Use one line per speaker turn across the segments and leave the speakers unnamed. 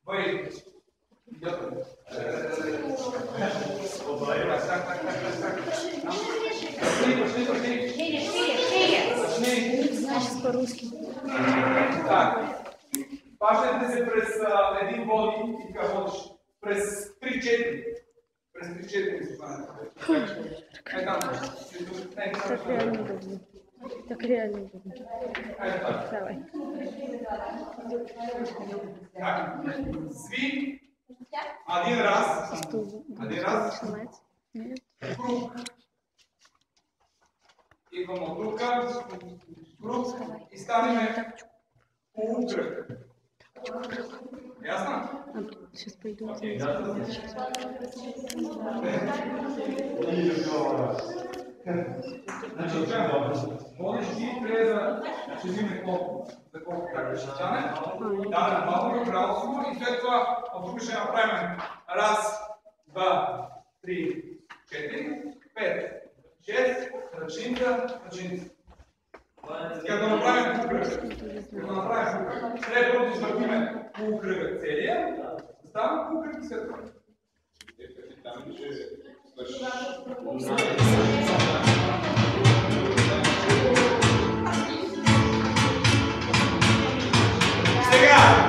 Voi
Значит, по-русски.
Так. Пашете се през един води и така водиш. През 3-4. През 3-4 изпълнението.
Так реально удобно. Так реально удобно. Давай.
Так. Сви. Один раз. Один раз.
Нет.
Круг. Идвам от тук. Круг. И станеме полукръг. Ясно?
Сейчас пойду.
Значи, водиш ти трябва да ще взиме колко, за колко как ще стане. Дадем малко кралство и след това от тук ще направим раз, два, три, 4, 5, 6, ръчница, ръчница. Сега да направим полукръг. Трябва първо да извъртиме полукръга целия, да става полукръг и след това. Сега!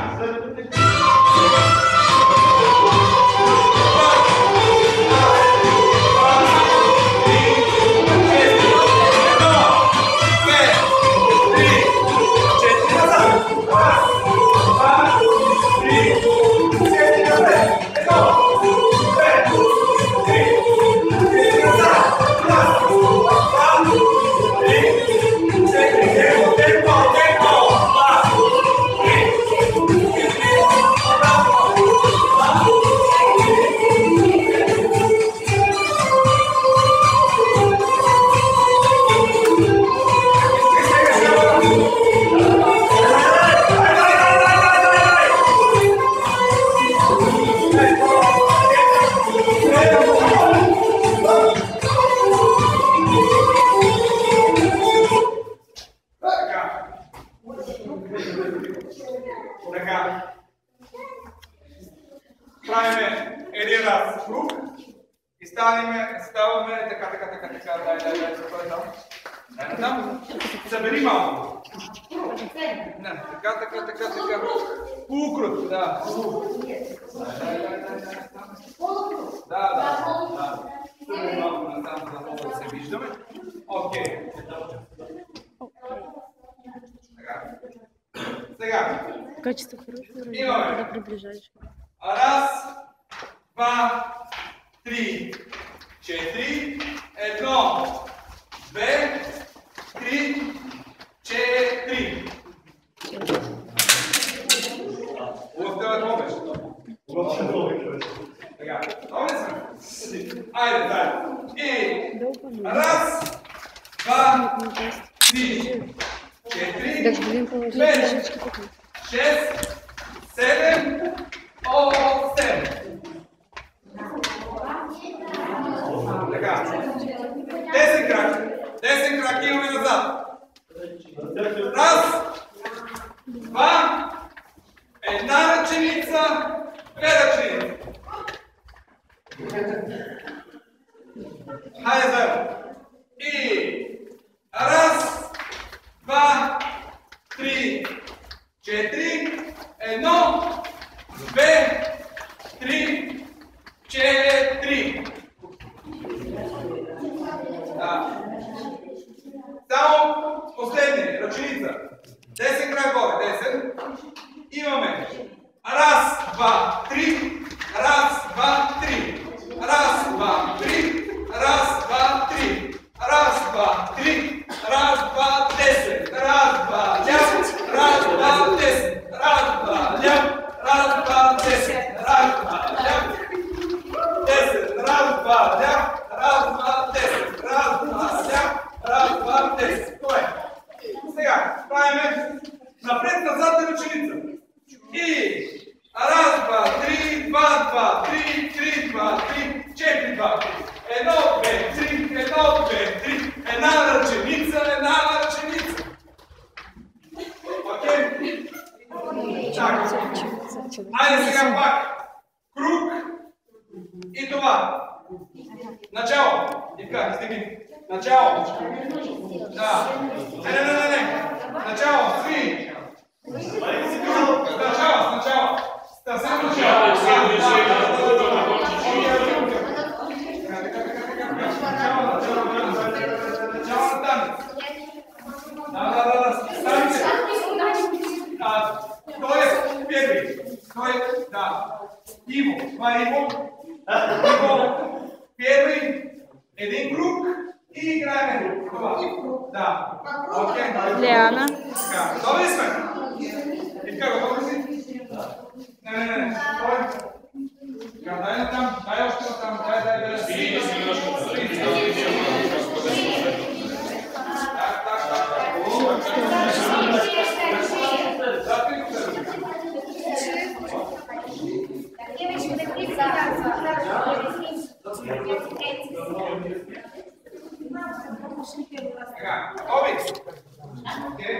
Правиме един раз круг и ставаме така, дай там. Събери малко. Не, така. Полукруг, да. Да. Събери малко натам, за да се виждаме. Окей. Сега.
Качество хорошее,
Имаме.
когда приближаешь.
Раз, два, три, 4, 1, 2, 3, 4. Лъвтава помеш. Така, добре съм. Айде, дай. И раз, два, три, 4, 5, 6, 7, 8. Така. 10 краки имаме назад. Раз, два, една ръченица, две ръченица. Хайде заедно. И раз, два, три, 4, 1, 2, 3, 4. Да. Само последния, ръченица. 10 край горе, 10. Имаме раз, два, три, раз, два, три, раз, два, три, раз, два, три, раз, два, три, раз, два, 10, раз, два, ляв, раз, два, 10, раз, два, ляв, раз, два, 10, раз, два, ляв, 10, раз, два, ляв, раз, два, 10, раз, два, ляв, раз, два, 10. Това е. Сега правиме напред-назад ръченица. И раз, два, три, два, два, три, три, два, три, 4, 2, 3. 1, 2, 3, 1, 2, 3. Една ръченица, една ръченица. Окей? Чакай. Сега пак круг и това. Начало. И така, стигни. Начало. Да. Не. Начало. Сви. Начало. Съвсем начало. Начало на танец. Да. Станете. Той е първи. Иво. Това е Иво. Първи. Един круг и играем това. Да. Окей.
Лиана.
Така, готови ли сме? И така, готови ли си? Не. Стой. Така, дай натам, дай още натам, дай. Така, готови? Окей.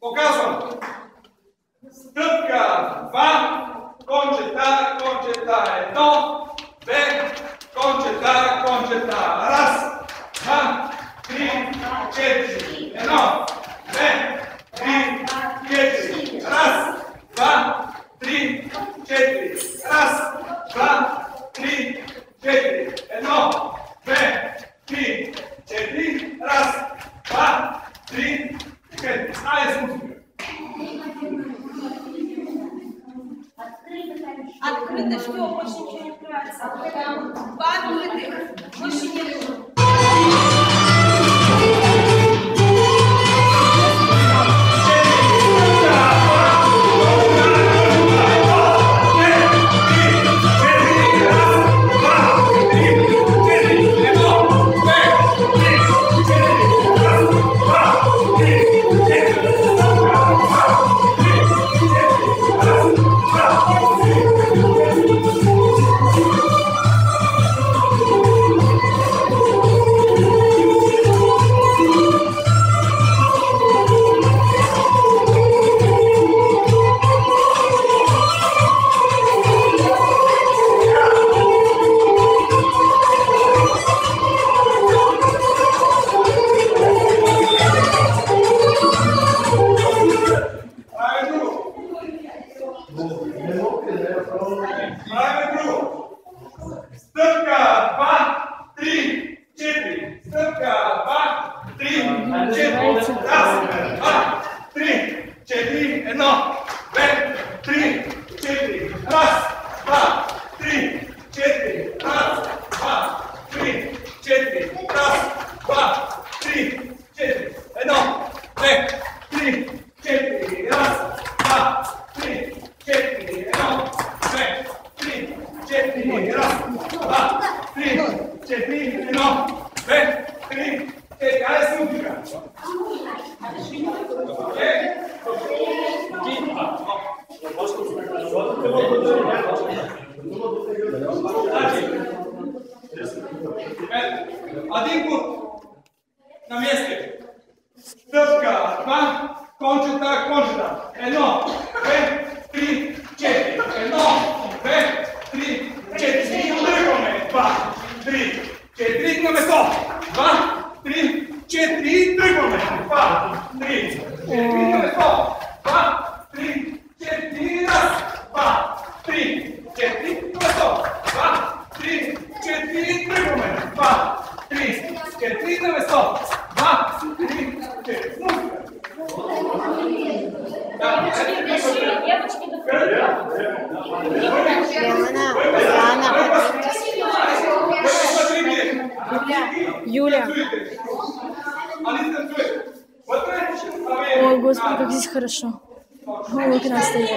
Показвам. Стъпка 2, кончета, 1, 2, кончета, раз, 2, 3, 4, 1, 2, 3, 4, раз, 2, 3, 4, раз, 2, 3, 4, 1, 2, 3, 4, раз, 2, 3, 4. Айде с музика.
Открыто, что больше ничего не открывается. Падает, больше не
4, 1, 2, 3, 4. Хайде с музика. Един път на месте. Стъпка, 2, кончета, кончета. 1, 2, 3, 4. 1, 2, 3, 4. И тръгваме. 2, 3, 4. На место. 2, 3, 4. И тръгваме. 2, 3, 4. На место. 2, 3, 4. Раз. 2, 3, 4. На место. 2, 3, 4. Тръгваме. 2, 3, 4. На место. 2, 3, 4.
Юля. О, Господи, как здесь хорошо. О, как нас стоит.